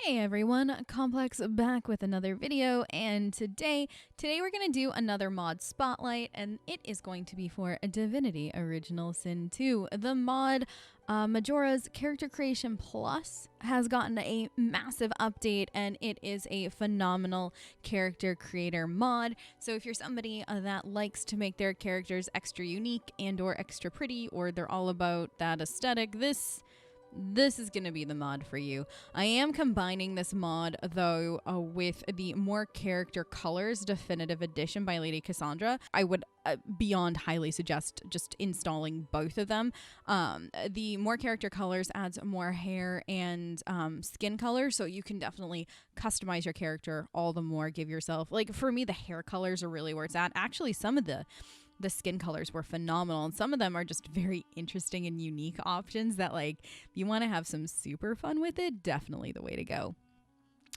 Hey everyone, Complex back with another video, and today we're going to do another mod spotlight, and it is going to be for Divinity Original Sin 2. The mod Majoras Character Creation Plus has gotten a massive update, and it is a phenomenal character creator mod. So if you're somebody that likes to make their characters extra unique and or extra pretty, or they're all about that aesthetic, this is going to be the mod for you. I am combining this mod, though, with the More Character Colors Definitive Edition by Lady Cassandra. I would beyond highly suggest just installing both of them. The More Character Colors adds more hair and skin color, so you can definitely customize your character all the more. Give yourself, like for me, the hair colors are really where it's at. Actually, some of the skin colors were phenomenal, and some of them are just very interesting and unique options that, like, if you want to have some super fun with it, definitely the way to go.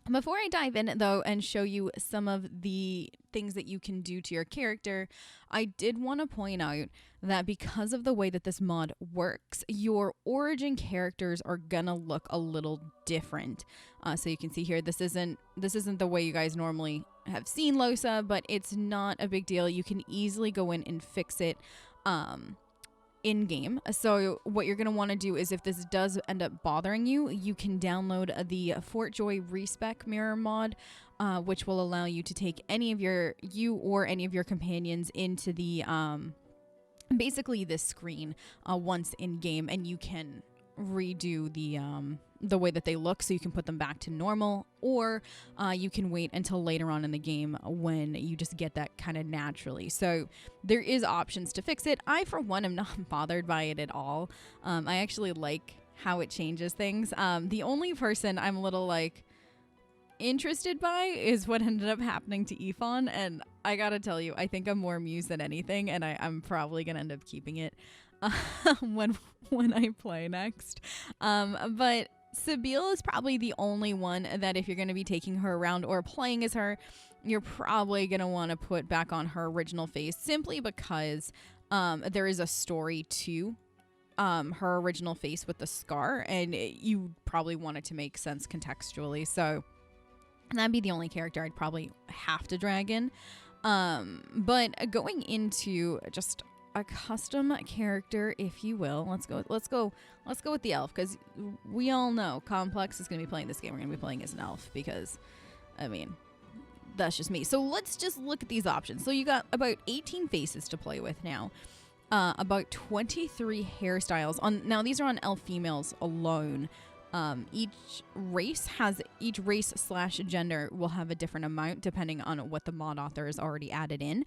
Before I dive in, though, and show you some of the things that you can do to your character, I did want to point out that because of the way that this mod works, your origin characters are gonna look a little different. So you can see here, this isn't the way you guys normally have seen Losa, but it's not a big deal. You can easily go in and fix it in game. So what you're going to want to do is, if this does end up bothering you, you can download the Fort Joy Respec Mirror mod, which will allow you to take any of your companions into the basically this screen once in game, and you can redo the way that they look, so you can put them back to normal, or you can wait until later on in the game when you just get that kind of naturally. So there is options to fix it. I, for one, am not bothered by it at all. I actually like how it changes things. The only person I'm a little like interested by is what ended up happening to Ifon, and I gotta tell you, I think I'm more amused than anything, and I'm probably gonna end up keeping it when I play next. But Sabile is probably the only one that, if you're going to be taking her around or playing as her, you're probably going to want to put back on her original face, simply because there is a story to her original face with the scar, and you probably want it to make sense contextually. So that'd be the only character I'd probably have to drag in. But going into just a custom character, if you will, let's go with the elf, because we all know Complex is going to be playing this game. We're going to be playing as an elf, because I mean, that's just me. So let's just look at these options. So you got about 18 faces to play with now, about 23 hairstyles on. Now these are on elf females alone. Each race / gender will have a different amount depending on what the mod author has already added in.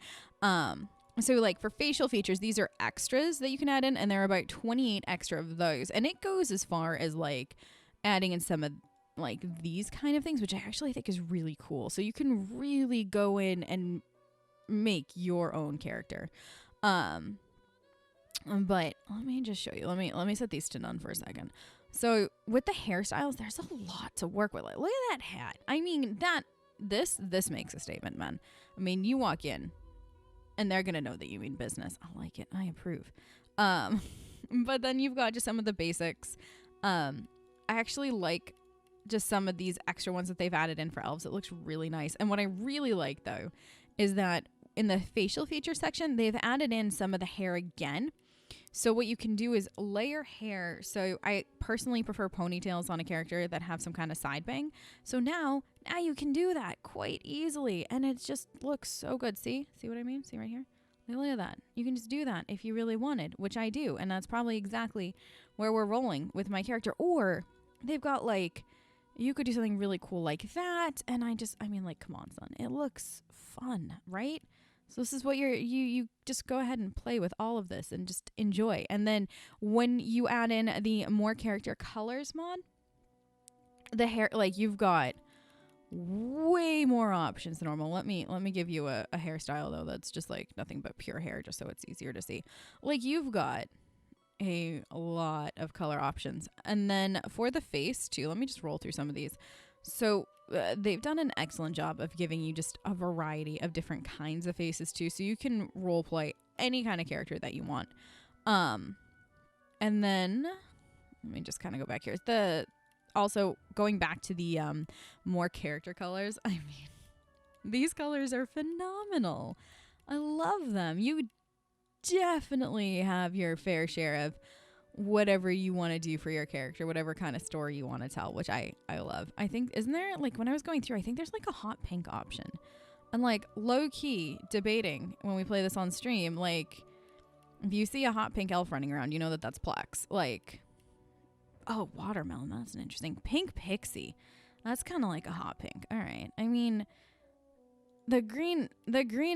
So like for facial features, these are extras that you can add in, and there are about 28 extra of those. And it goes as far as like adding in some of like these kind of things, which I actually think is really cool. So you can really go in and make your own character. But let me just show you. Let me set these to none for a second. So with the hairstyles, there's a lot to work with. Like, look at that hat. I mean, this makes a statement, man. I mean, you walk in and they're going to know that you mean business. I like it. I approve. But then you've got just some of the basics. I actually like just some of these extra ones that they've added in for elves. It looks really nice. And what I really like, though, is that in the facial feature section, they've added in some of the hair again. So what you can do is layer hair. So I personally prefer ponytails on a character that have some kind of side bang. So now you can do that quite easily, and it just looks so good. See what I mean? See right here? Look at that. You can just do that if you really wanted, which I do. And that's probably exactly where we're rolling with my character. Or they've got like, you could do something really cool like that. And I mean, like, come on, son. It looks fun, right? So this is what you just go ahead and play with all of this and just enjoy. And then when you add in the More Character Colors mod, the hair, like, you've got way more options than normal. Let me give you a hairstyle, though, that's just like nothing but pure hair, just so it's easier to see. Like, you've got a lot of color options. And then for the face too, let me just roll through some of these. So they've done an excellent job of giving you just a variety of different kinds of faces too, so you can role play any kind of character that you want. And then let me just kind of go back here. also going back to the more character colors, I mean, these colors are phenomenal. I love them. You definitely have your fair share of whatever you want to do for your character, whatever kind of story you want to tell, which I love. I think, isn't there, like, when I was going through, I think there's like a hot pink option. And like low key debating when we play this on stream, like if you see a hot pink elf running around, you know that that's Plex. Like, oh, watermelon, that's an interesting. Pink pixie, that's kind of like a hot pink. All right. I mean, the green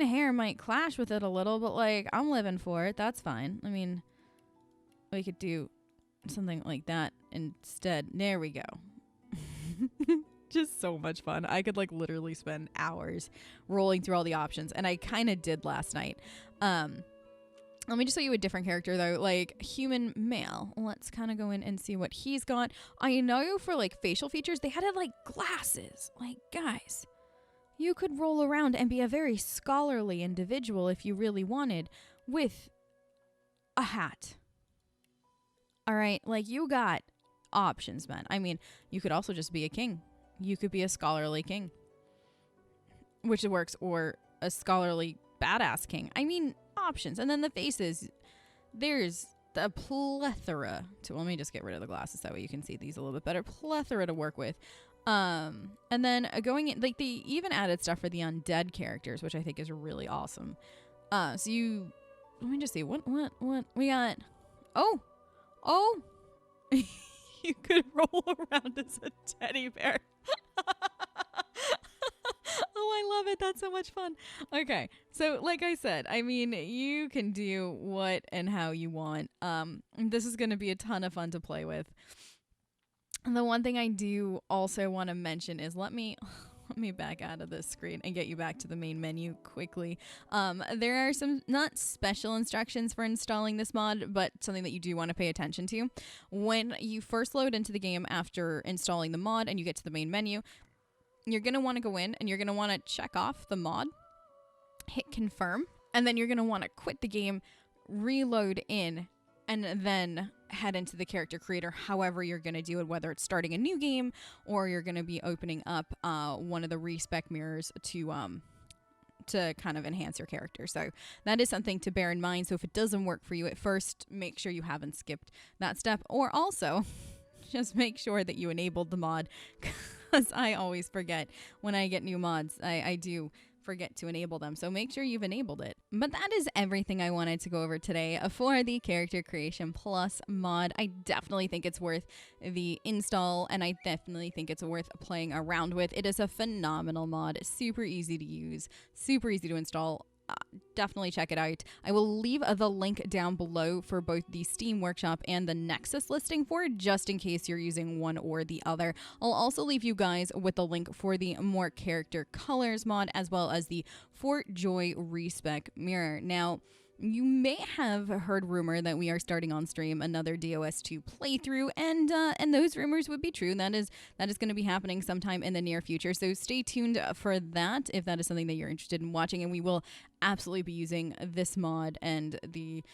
hair might clash with it a little, but like I'm living for it. That's fine. I mean, we could do something like that instead. There we go. Just so much fun. I could like literally spend hours rolling through all the options, and I kind of did last night. Let me just show you a different character though, like human male. Let's kind of go in and see what he's got. I know for like facial features, they had like glasses. Like, guys, you could roll around and be a very scholarly individual if you really wanted with a hat. All right, like you got options, man. I mean, you could also just be a king. You could be a scholarly king, which works, or a scholarly badass king. I mean, options. And then the faces, there's a plethora to, let me just get rid of the glasses that way you can see these a little bit better. Plethora to work with. And then going in, like, they even added stuff for the undead characters, which I think is really awesome. So you, let me just see what we got. Oh, you could roll around as a teddy bear. Oh, I love it. That's so much fun. Okay. So like I said, I mean, you can do what and how you want. This is going to be a ton of fun to play with. And the one thing I do also want to mention is let me back out of this screen and get you back to the main menu quickly. There are some not special instructions for installing this mod, but something that you do want to pay attention to. When you first load into the game after installing the mod and you get to the main menu, you're going to want to go in and you're going to want to check off the mod, hit confirm, and then you're going to want to quit the game, reload in, and then head into the character creator, however you're going to do it, whether it's starting a new game or you're going to be opening up one of the respec mirrors to kind of enhance your character. So that is something to bear in mind. So if it doesn't work for you at first, make sure you haven't skipped that step, or also just make sure that you enabled the mod, because I always forget when I get new mods. I do forget to enable them, so make sure you've enabled it. But that is everything I wanted to go over today for the Character Creation Plus mod. I definitely think it's worth the install, and I definitely think it's worth playing around with. It is a phenomenal mod, super easy to use, super easy to install. Definitely check it out. I will leave the link down below for both the Steam Workshop and the Nexus listing for it, just in case you're using one or the other. I'll also leave you guys with the link for the More Character Colors mod, as well as the Fort Joy Respec Mirror. Now, you may have heard rumor that we are starting on stream another DOS2 playthrough, and those rumors would be true. That is going to be happening sometime in the near future. So stay tuned for that if that is something that you're interested in watching. And we will absolutely be using this mod and the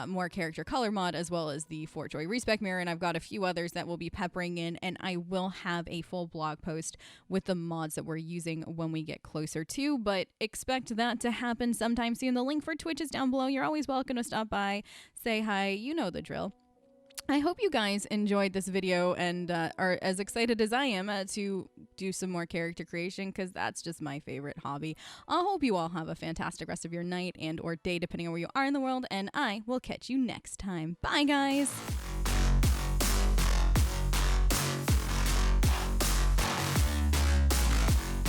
More Character Color mod, as well as the Fort Joy Respec Mirror, and I've got a few others that will be peppering in, and I will have a full blog post with the mods that we're using when we get closer to, but expect that to happen sometime soon. The link for Twitch is down below. You're always welcome to stop by, say hi, you know the drill. I hope you guys enjoyed this video and are as excited as I am to do some more character creation, because that's just my favorite hobby. I hope you all have a fantastic rest of your night and or day, depending on where you are in the world, and I will catch you next time. Bye, guys!